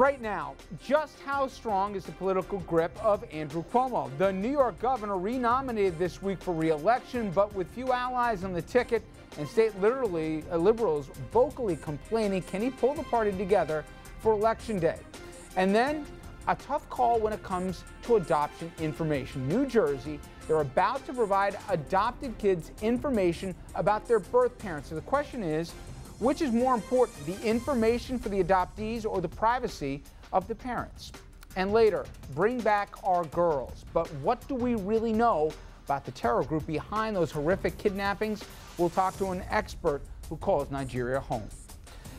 Right now, just how strong is the political grip of Andrew Cuomo? The New York governor renominated this week for re-election, but with few allies on the ticket and state liberals vocally complaining, can he pull the party together for Election Day? And then a tough call when it comes to adoption information. New Jersey, they're about to provide adopted kids information about their birth parents. So the question is, which is more important, the information for the adoptees or the privacy of the parents? And later, bring back our girls. But what do we really know about the terror group behind those horrific kidnappings? We'll talk to an expert who calls Nigeria home.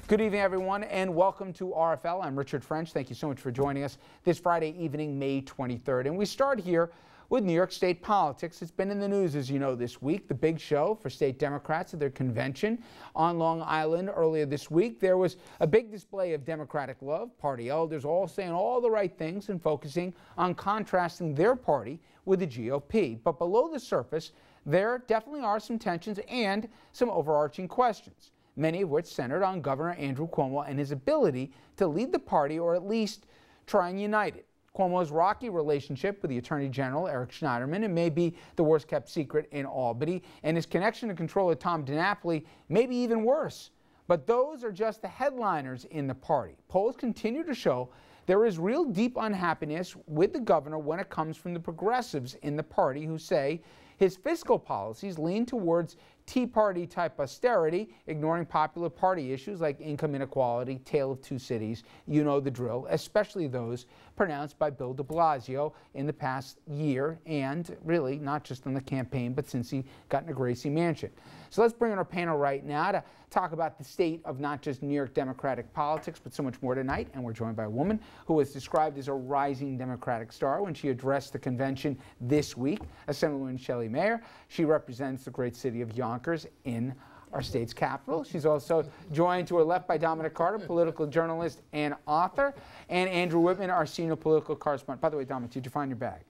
Good evening, everyone, and welcome to RFL. I'm Richard French. Thank you so much for joining us this Friday evening, May 23rd. And we start here with New York State politics. It's been in the news, as you know, this week. The big show for state Democrats at their convention on Long Island earlier this week. There was a big display of Democratic love, party elders all saying all the right things and focusing on contrasting their party with the GOP. But below the surface, there definitely are some tensions and some overarching questions, many of which centered on Governor Andrew Cuomo and his ability to lead the party or at least try and unite it. Cuomo's rocky relationship with the Attorney General, Eric Schneiderman, it may be the worst kept secret in Albany, and his connection to controller Tom DiNapoli may be even worse. But those are just the headliners in the party. Polls continue to show there is real deep unhappiness with the governor when it comes from the progressives in the party who say his fiscal policies lean towards Tea Party type austerity, ignoring popular party issues like income inequality, tale of two cities, you know the drill, especially those pronounced by Bill de Blasio in the past year and really not just in the campaign, but since he got into Gracie Mansion. So let's bring in our panel right now to talk about the state of not just New York Democratic politics, but so much more tonight. And we're joined by a woman who was described as a rising Democratic star when she addressed the convention this week, Assemblywoman Shelley Mayer. She represents the great city of Yonkers in our state's capital. She's also joined to her left by Dominic Carter, political journalist and author, and Andrew Whitman, our senior political correspondent. By the way, Dominic, did you find your bag?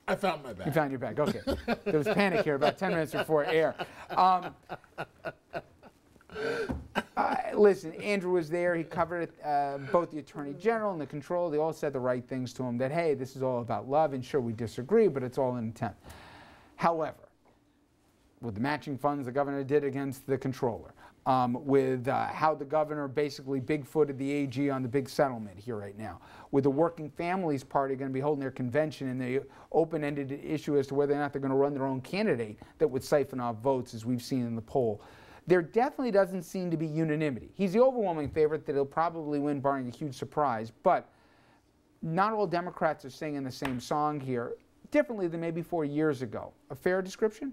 I found my bag. You found your bag, okay. There was panic here about 10 minutes before air. Listen, Andrew was there. He covered both the Attorney General and the Controller. They all said the right things to him, that, hey, this is all about love, and sure, we disagree, but it's all an attempt. However, with the matching funds the governor did against the Controller, with how the governor basically big-footed the AG on the big settlement here right now, with the Working Families Party going to be holding their convention and the open-ended issue as to whether or not they're going to run their own candidate that would siphon off votes, as we've seen in the poll. There definitely doesn't seem to be unanimity. He's the overwhelming favorite that he'll probably win, barring a huge surprise, but not all Democrats are singing the same song here, differently than maybe 4 years ago. A fair description?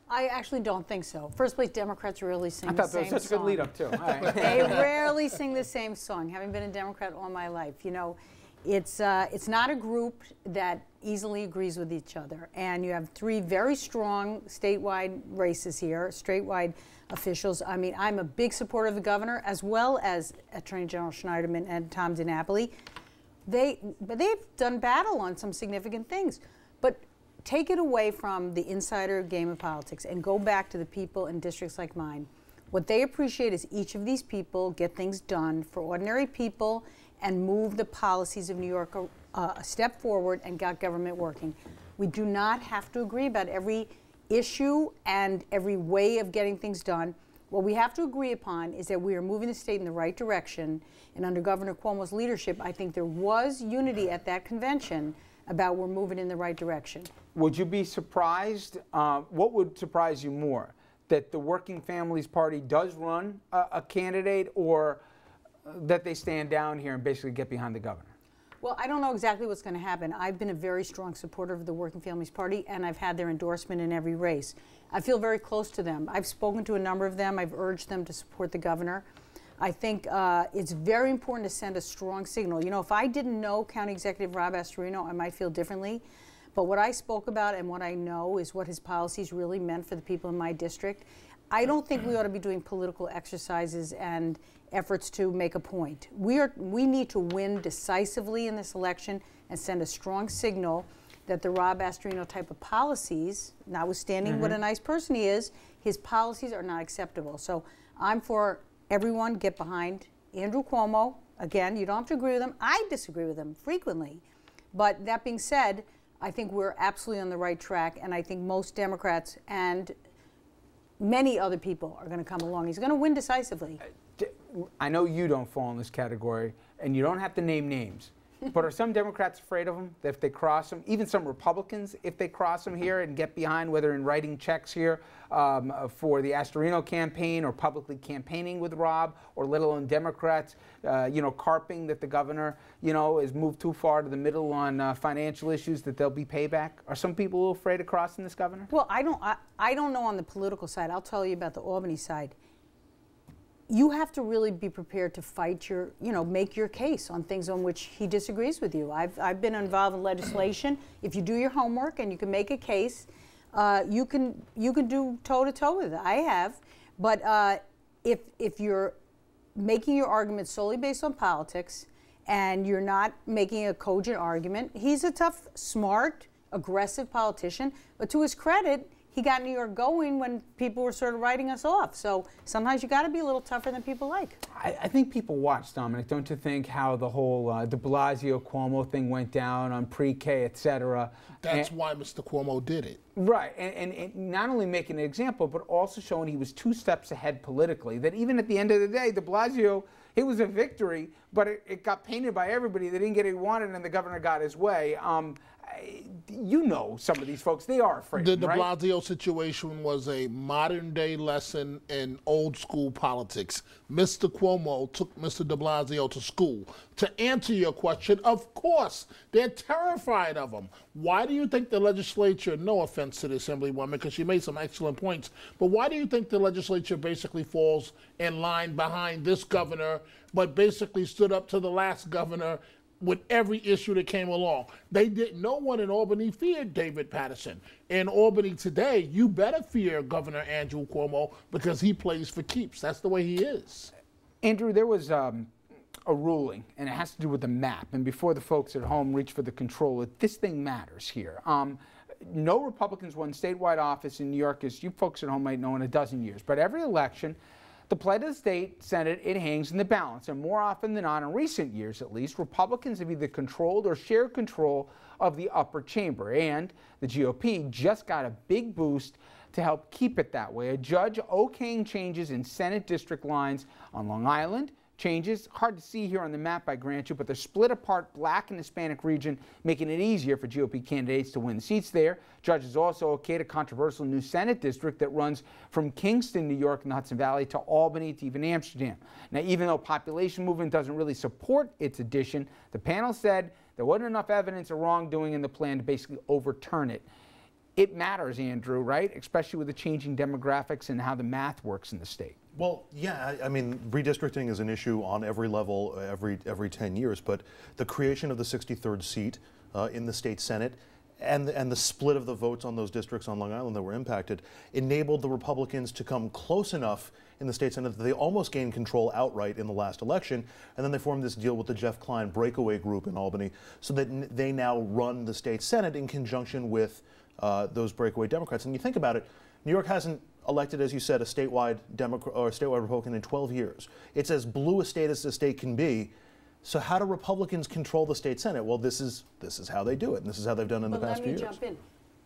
I actually don't think so. First place, Democrats rarely sing the same song. I thought that was such a good lead-up, too. All right. They rarely sing the same song. Having been a Democrat all my life, you know, it's not a group that easily agrees with each other. And you have three very strong statewide races here, statewide officials. I mean, I'm a big supporter of the governor, as well as Attorney General Schneiderman and Tom DiNapoli. They've done battle on some significant things. But take it away from the insider game of politics and go back to the people in districts like mine. What they appreciate is each of these people get things done for ordinary people and move the policies of New York a step forward and got government working. We do not have to agree about every issue and every way of getting things done. What we have to agree upon is that we are moving the state in the right direction. And under Governor Cuomo's leadership, I think there was unity at that convention about we're moving in the right direction. Would you be surprised? What would surprise you more? That the Working Families Party does run a candidate, or that they stand down here and basically get behind the governor? Well, I don't know exactly what's going to happen. I've been a very strong supporter of the Working Families Party, and I've had their endorsement in every race. I feel very close to them. I've spoken to a number of them. I've urged them to support the governor. I think it's very important to send a strong signal. You know, if I didn't know County Executive Rob Astorino, I might feel differently. But what I spoke about and what I know is what his policies really meant for the people in my district. I don't think we ought to be doing political exercises and efforts to make a point. We need to win decisively in this election and send a strong signal that the Rob Astorino type of policies, notwithstanding what a nice person he is, his policies are not acceptable. So I'm for everyone get behind Andrew Cuomo Again, you don't have to agree with them. I disagree with them frequently. But that being said, I think we're absolutely on the right track, and I think most Democrats and many other people are going to come along. He's going to win decisively. I know you don't fall in this category, and you don't have to name names. But are some Democrats afraid of him, that if they cross him, even some Republicans, if they cross him here and get behind, whether in writing checks here for the Astorino campaign or publicly campaigning with Rob, or let alone Democrats, carping that the governor, has moved too far to the middle on financial issues, that there'll be payback? Are some people afraid of crossing this governor? Well, I don't know on the political side. I'll tell you about the Albany side. You have to really be prepared to fight make your case on things on which he disagrees with you. I've been involved in legislation. If you do your homework and you can make a case, you can do toe-to-toe with it. I have. But if you're making your argument solely based on politics and you're not making a cogent argument, he's a tough, smart, aggressive politician. But to his credit, he got New York going when people were sort of writing us off. So sometimes you got to be a little tougher than people like. I think people watch, Dominic. Don't you think how the whole de Blasio Cuomo thing went down on pre-K, et cetera? That's why Mr. Cuomo did it. Right, and not only making an example, but also showing he was 2 steps ahead politically. That even at the end of the day, de Blasio, it was a victory, but it got painted by everybody. They didn't get what he wanted, and the governor got his way. Some of these folks, they are afraid. The de Blasio situation was a modern-day lesson in old-school politics. Mr. Cuomo took Mr. de Blasio to school. To answer your question, of course, they're terrified of him. Why do you think the legislature, no offense to the Assemblywoman, because she made some excellent points, but why do you think the legislature basically falls in line behind this governor, but basically stood up to the last governor with every issue that came along? No one in Albany feared David Paterson. In Albany today, you better fear Governor Andrew Cuomo because he plays for keeps. That's the way he is. Andrew, there was a ruling, and it has to do with the map. And before the folks at home reach for the controller, this thing matters here. No Republicans won statewide office in New York, as you folks at home might know, in a dozen years. But every election, the plight of the state Senate, it hangs in the balance. And more often than not, in recent years at least, Republicans have either controlled or shared control of the upper chamber. And the GOP just got a big boost to help keep it that way. A judge okaying changes in Senate district lines on Long Island. Changes, hard to see here on the map, I grant you, but they're split apart Black and Hispanic region, making it easier for GOP candidates to win seats there. Judges also okayed a controversial new Senate district that runs from Kingston, New York, in the Hudson Valley, to Albany, to even Amsterdam. Now, even though population movement doesn't really support its addition, the panel said there wasn't enough evidence of wrongdoing in the plan to basically overturn it. It matters, Andrew, right? Especially with the changing demographics and how the math works in the state. Well, yeah, I mean, redistricting is an issue on every level, every 10 years, but the creation of the 63rd seat in the state Senate and the split of the votes on those districts on Long Island that were impacted enabled the Republicans to come close enough in the state Senate that they almost gained control outright in the last election, and then they formed this deal with the Jeff Klein breakaway group in Albany so that they now run the state Senate in conjunction with those breakaway Democrats. And you think about it, New York hasn't elected, as you said, a statewide Democrat or a statewide Republican in 12 years. It's as blue a state as the state can be. So how do Republicans control the state Senate? Well, this is how they do it, and this is how they've done it in the past few years. Let me jump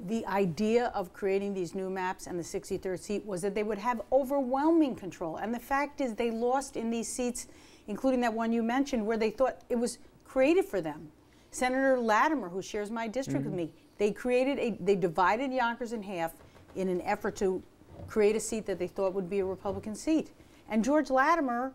in. The idea of creating these new maps and the 63rd seat was that they would have overwhelming control. And the fact is they lost in these seats, including that one you mentioned, where they thought it was created for them. Senator Latimer, who shares my district with me, they divided Yonkers in half in an effort to create a seat that they thought would be a Republican seat. And George Latimer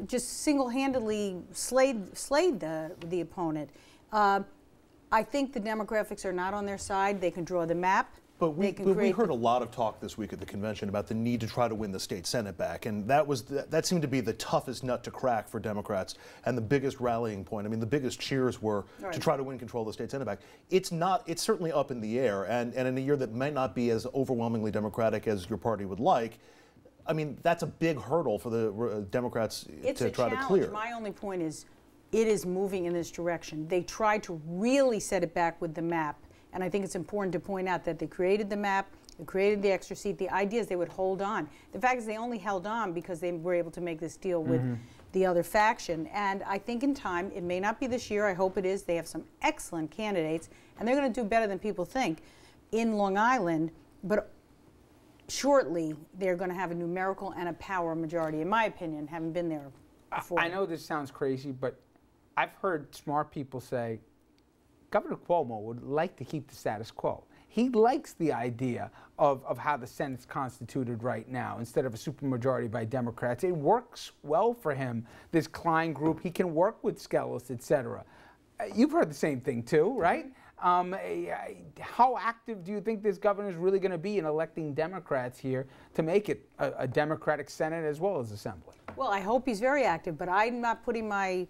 just single-handedly slayed the opponent. I think the demographics are not on their side. They can draw the map. But we heard a lot of talk this week at the convention about the need to try to win the state Senate back, and that seemed to be the toughest nut to crack for Democrats and the biggest rallying point. I mean, the biggest cheers were to try to win control of the state Senate back. It's certainly up in the air, and in a year that might not be as overwhelmingly Democratic as your party would like, I mean, that's a big hurdle for the Democrats to try to clear. My only point is it is moving in this direction. They tried to really set it back with the map. And I think it's important to point out that they created the map, they created the extra seat. The idea is they would hold on. The fact is they only held on because they were able to make this deal with the other faction. And I think in time, it may not be this year, I hope it is, they have some excellent candidates, and they're going to do better than people think in Long Island, but shortly they're going to have a numerical and a power majority, in my opinion, having been there before. I know this sounds crazy, but I've heard smart people say Governor Cuomo would like to keep the status quo. He likes the idea of how the Senate's constituted right now instead of a supermajority by Democrats. It works well for him, this Klein group. He can work with Skelos, et cetera. You've heard the same thing too, right? How active do you think this governor is really going to be in electing Democrats here to make it a Democratic Senate as well as Assembly? Well, I hope he's very active, but I'm not putting my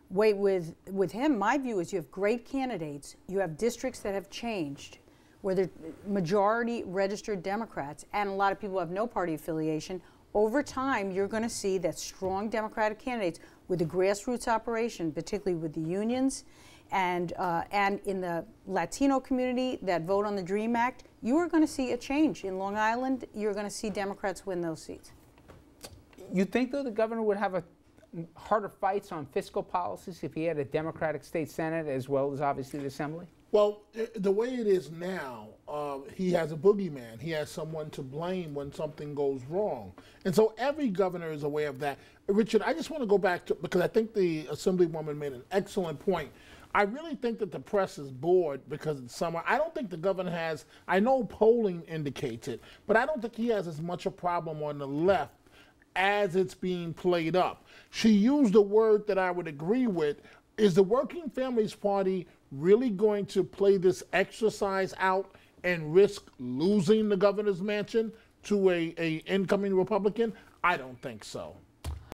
weight with him. My view is you have great candidates. You have districts that have changed, where they're majority registered Democrats, and a lot of people have no party affiliation. Over time, you're going to see that strong Democratic candidates with the grassroots operation, particularly with the unions, and in the Latino community that vote on the DREAM Act, you are going to see a change. In Long Island, you're going to see Democrats win those seats. You think, though, the governor would have harder fights on fiscal policies if he had a Democratic state Senate as well as obviously the Assembly? Well, the way it is now, he has a boogeyman. He has someone to blame when something goes wrong. And so every governor is aware of that. Richard, I just want to go back to, because I think the Assemblywoman made an excellent point. I really think that the press is bored because it's summer. I don't think the governor has, I know polling indicates it, but I don't think he has as much a problem on the left as it's being played up. She used a word that I would agree with. Is the Working Families Party really going to play this exercise out and risk losing the governor's mansion to a incoming Republican? I don't think so.